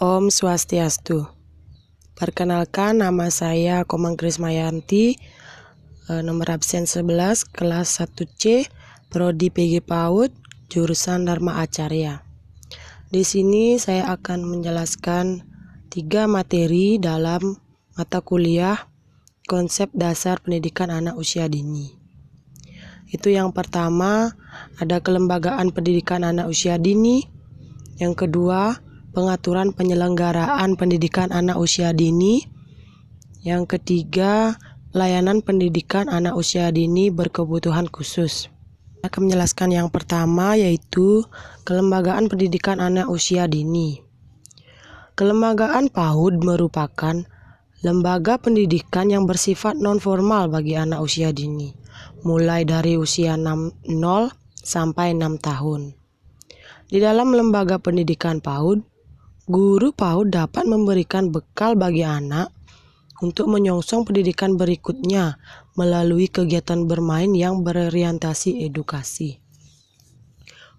Om Swastiastu. Perkenalkan, nama saya Komang Krismayanti, nomor absen 11, kelas 1C, Prodi PG PAUD, jurusan Dharma Acarya. Di sini saya akan menjelaskan 3 materi dalam mata kuliah konsep dasar pendidikan anak usia dini. Itu yang pertama, ada kelembagaan pendidikan anak usia dini. Yang kedua, pengaturan penyelenggaraan pendidikan anak usia dini. Yang ketiga, layanan pendidikan anak usia dini berkebutuhan khusus. Saya akan menjelaskan yang pertama, yaitu kelembagaan pendidikan anak usia dini. Kelembagaan PAUD merupakan lembaga pendidikan yang bersifat non-formal bagi anak usia dini, mulai dari usia 0 sampai 6 tahun. Di dalam lembaga pendidikan PAUD, guru PAUD dapat memberikan bekal bagi anak untuk menyongsong pendidikan berikutnya melalui kegiatan bermain yang berorientasi edukasi.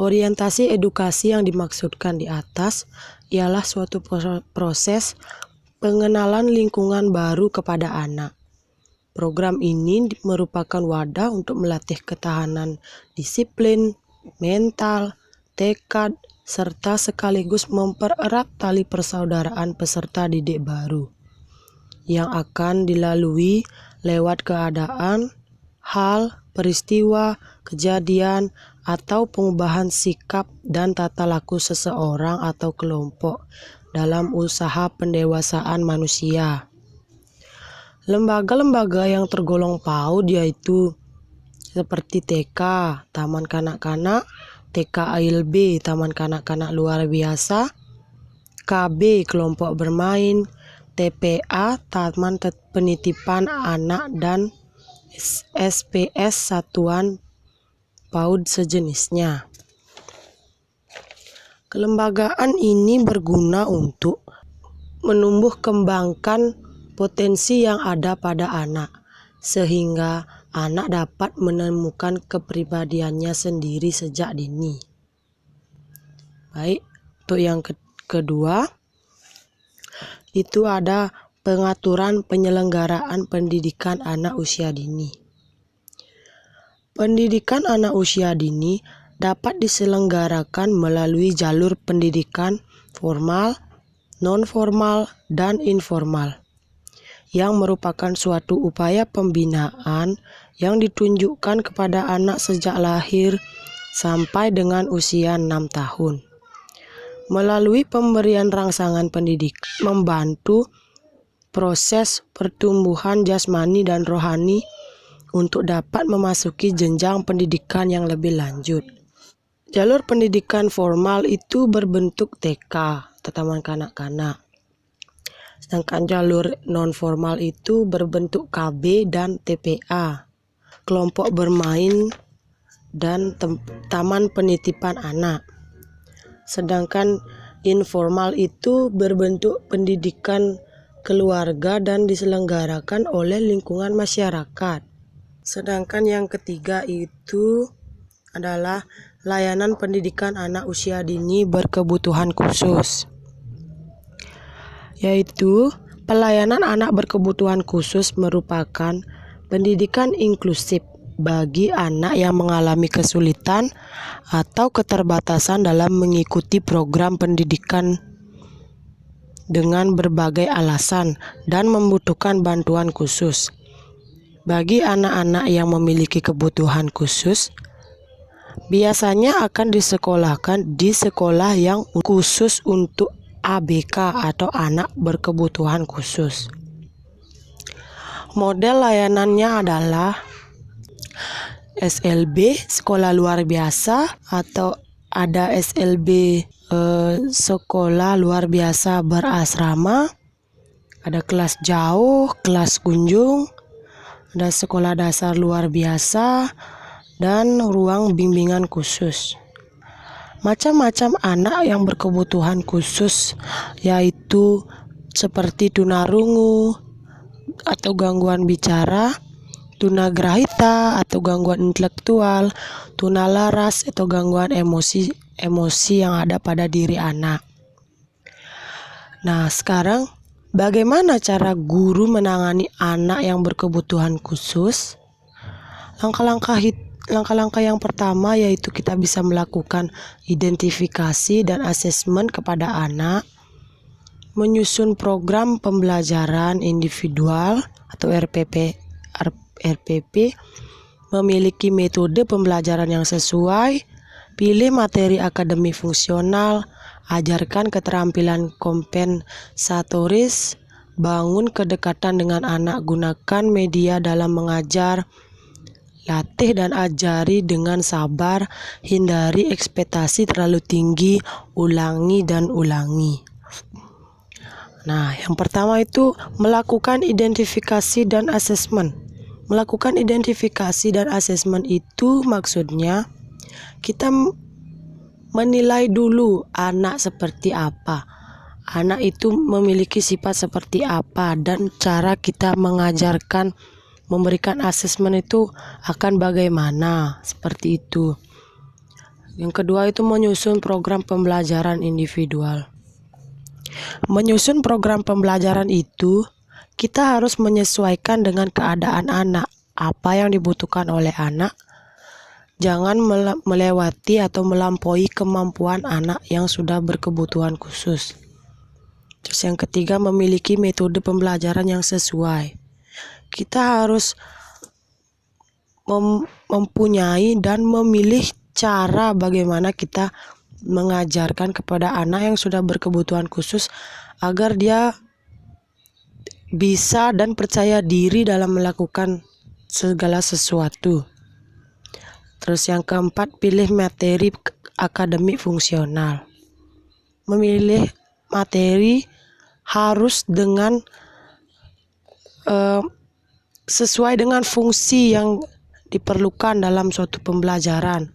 Orientasi edukasi yang dimaksudkan di atas ialah suatu proses pengenalan lingkungan baru kepada anak. Program ini merupakan wadah untuk melatih ketahanan disiplin, mental, tekad, serta sekaligus mempererat tali persaudaraan peserta didik baru yang akan dilalui lewat keadaan, hal, peristiwa, kejadian, atau pengubahan sikap dan tata laku seseorang atau kelompok dalam usaha pendewasaan manusia. Lembaga-lembaga yang tergolong PAUD yaitu seperti TK, Taman Kanak-Kanak, TKALB, Taman Kanak-Kanak Luar Biasa, KB, Kelompok Bermain, TPA, Taman Penitipan Anak, dan SPS, Satuan PAUD sejenisnya. Kelembagaan ini berguna untuk menumbuh kembangkan potensi yang ada pada anak, sehingga anak dapat menemukan kepribadiannya sendiri sejak dini. Baik, untuk yang kedua, itu ada pengaturan penyelenggaraan pendidikan anak usia dini. Pendidikan anak usia dini dapat diselenggarakan melalui jalur pendidikan formal, non-formal, dan informal, yang merupakan suatu upaya pembinaan yang ditunjukkan kepada anak sejak lahir sampai dengan usia 6 tahun. Melalui pemberian rangsangan pendidik, membantu proses pertumbuhan jasmani dan rohani untuk dapat memasuki jenjang pendidikan yang lebih lanjut. Jalur pendidikan formal itu berbentuk TK atau Taman Kanak-Kanak. Sedangkan jalur non-formal itu berbentuk KB dan TPA, kelompok bermain, dan taman penitipan anak. Sedangkan informal itu berbentuk pendidikan keluarga dan diselenggarakan oleh lingkungan masyarakat. Sedangkan yang ketiga itu adalah layanan pendidikan anak usia dini berkebutuhan khusus, yaitu pelayanan anak berkebutuhan khusus merupakan pendidikan inklusif bagi anak yang mengalami kesulitan atau keterbatasan dalam mengikuti program pendidikan dengan berbagai alasan dan membutuhkan bantuan khusus. Bagi anak-anak yang memiliki kebutuhan khusus, biasanya akan disekolahkan di sekolah yang khusus untuk ABK atau anak berkebutuhan khusus. Model layanannya adalah SLB, sekolah luar biasa, atau ada SLB sekolah luar biasa berasrama, ada kelas jauh, kelas kunjung, ada sekolah dasar luar biasa, dan ruang bimbingan khusus. Macam-macam anak yang berkebutuhan khusus yaitu seperti tunarungu atau gangguan bicara, tunagrahita atau gangguan intelektual, tunalaras atau gangguan emosi yang ada pada diri anak. Nah, sekarang bagaimana cara guru menangani anak yang berkebutuhan khusus? Langkah-langkah yang pertama yaitu kita bisa melakukan identifikasi dan asesmen kepada anak, menyusun program pembelajaran individual atau RPP, memiliki metode pembelajaran yang sesuai, pilih materi akademik fungsional, ajarkan keterampilan kompensatoris, bangun kedekatan dengan anak, gunakan media dalam mengajar, latih dan ajari dengan sabar, hindari ekspektasi terlalu tinggi, ulangi dan ulangi. Nah, yang pertama itu melakukan identifikasi dan asesmen. Melakukan identifikasi dan asesmen itu maksudnya kita menilai dulu anak seperti apa. Anak itu memiliki sifat seperti apa dan cara kita mengajarkan, memberikan asesmen itu akan bagaimana, seperti itu. Yang kedua itu menyusun program pembelajaran individual. Menyusun program pembelajaran itu, kita harus menyesuaikan dengan keadaan anak, apa yang dibutuhkan oleh anak. Jangan melewati atau melampaui kemampuan anak yang sudah berkebutuhan khusus. Terus yang ketiga, memiliki metode pembelajaran yang sesuai. Kita harus mempunyai dan memilih cara bagaimana kita mengajarkan kepada anak yang sudah berkebutuhan khusus agar dia bisa dan percaya diri dalam melakukan segala sesuatu. Terus yang keempat, pilih materi akademik fungsional. Memilih materi harus dengan sesuai dengan fungsi yang diperlukan dalam suatu pembelajaran.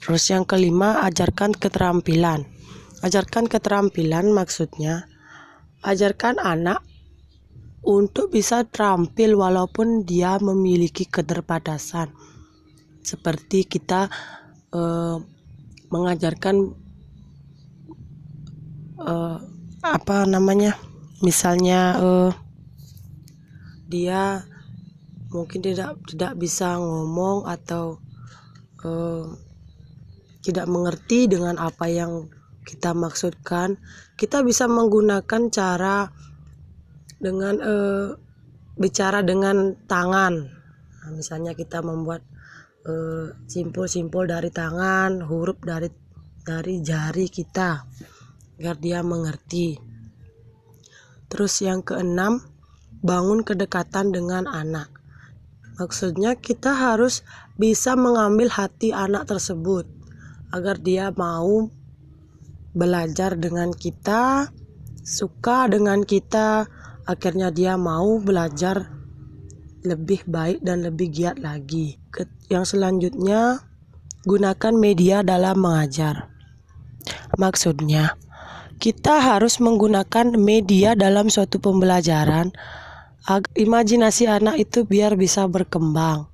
Terus yang kelima, ajarkan keterampilan. Ajarkan keterampilan maksudnya ajarkan anak untuk bisa terampil walaupun dia memiliki keterbatasan. Seperti kita mengajarkan misalnya dia mungkin tidak bisa ngomong atau tidak mengerti dengan apa yang kita maksudkan, kita bisa menggunakan cara dengan bicara dengan tangan. Nah, misalnya kita membuat simpul-simpul dari tangan, huruf dari jari kita, agar dia mengerti. Terus yang keenam, bangun kedekatan dengan anak. Maksudnya kita harus bisa mengambil hati anak tersebut agar dia mau belajar dengan kita, suka dengan kita, akhirnya dia mau belajar lebih baik dan lebih giat lagi. Yang selanjutnya, gunakan media dalam mengajar. Maksudnya, kita harus menggunakan media dalam suatu pembelajaran imajinasi anak itu biar bisa berkembang.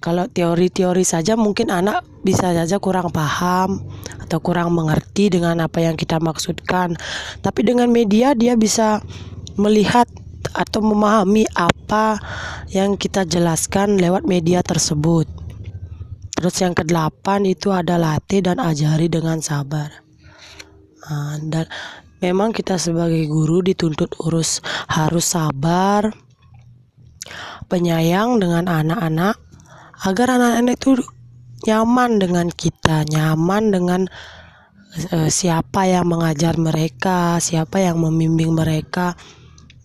Kalau teori-teori saja mungkin anak bisa saja kurang paham atau kurang mengerti dengan apa yang kita maksudkan. Tapi dengan media dia bisa melihat atau memahami apa yang kita jelaskan lewat media tersebut. Terus yang kedelapan itu ada latih dan ajari dengan sabar. Dan memang kita sebagai guru dituntut harus sabar, penyayang dengan anak-anak, agar anak-anak itu nyaman dengan kita, nyaman dengan siapa yang mengajar mereka, siapa yang membimbing mereka,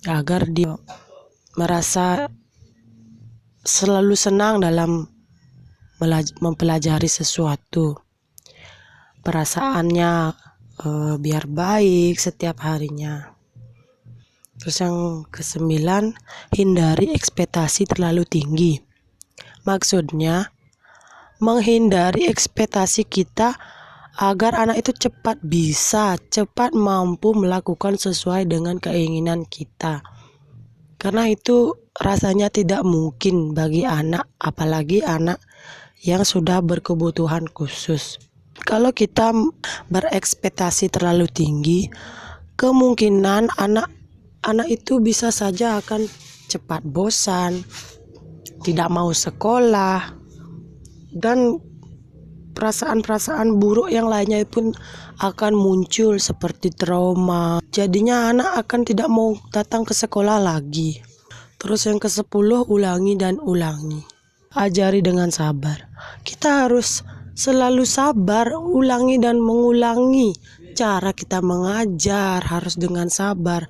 agar dia merasa selalu senang dalam mempelajari sesuatu. Perasaannya biar baik setiap harinya. Terus yang kesembilan, hindari ekspektasi terlalu tinggi. Maksudnya, menghindari ekspektasi kita agar anak itu cepat mampu melakukan sesuai dengan keinginan kita. Karena itu rasanya tidak mungkin bagi anak, apalagi anak yang sudah berkebutuhan khusus. Kalau kita berekspektasi terlalu tinggi, kemungkinan anak itu bisa saja akan cepat bosan, tidak mau sekolah, dan perasaan-perasaan buruk yang lainnya pun akan muncul seperti trauma. Jadinya anak akan tidak mau datang ke sekolah lagi. Terus yang ke-10, ulangi dan ulangi. Ajari dengan sabar. Kita harus selalu sabar, ulangi dan mengulangi. Cara kita mengajar harus dengan sabar.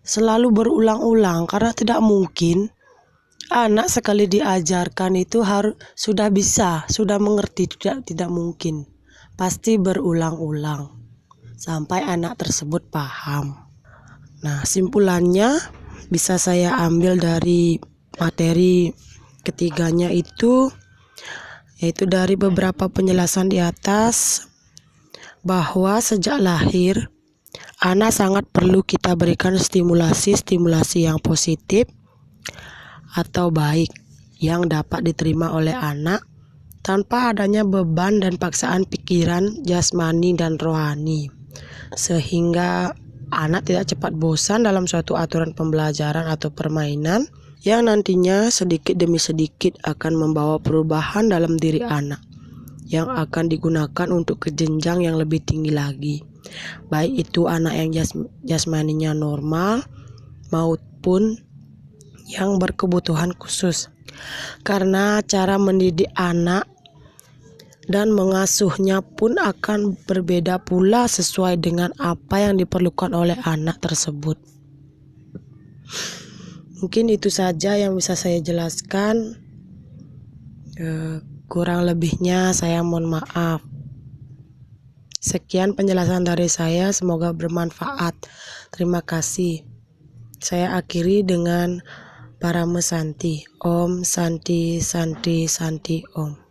Selalu berulang-ulang, karena tidak mungkin anak sekali diajarkan itu sudah bisa, sudah mengerti, tidak mungkin. Pasti berulang-ulang sampai anak tersebut paham. Nah, simpulannya bisa saya ambil dari materi ketiganya itu, yaitu dari beberapa penjelasan di atas, bahwa sejak lahir anak sangat perlu kita berikan stimulasi yang positif atau baik yang dapat diterima oleh anak tanpa adanya beban dan paksaan pikiran, jasmani dan rohani, sehingga anak tidak cepat bosan dalam suatu aturan pembelajaran atau permainan yang nantinya sedikit demi sedikit akan membawa perubahan dalam diri anak yang akan digunakan untuk ke jenjang yang lebih tinggi lagi, baik itu anak yang jasmaninya normal maupun yang berkebutuhan khusus. Karena cara mendidik anak dan mengasuhnya pun akan berbeda pula sesuai dengan apa yang diperlukan oleh anak tersebut. Mungkin itu saja yang bisa saya jelaskan. Kurang lebihnya saya mohon maaf. Sekian penjelasan dari saya, semoga bermanfaat. Terima kasih. Saya akhiri dengan Parame Santi. Om Santi Santi Santi Om.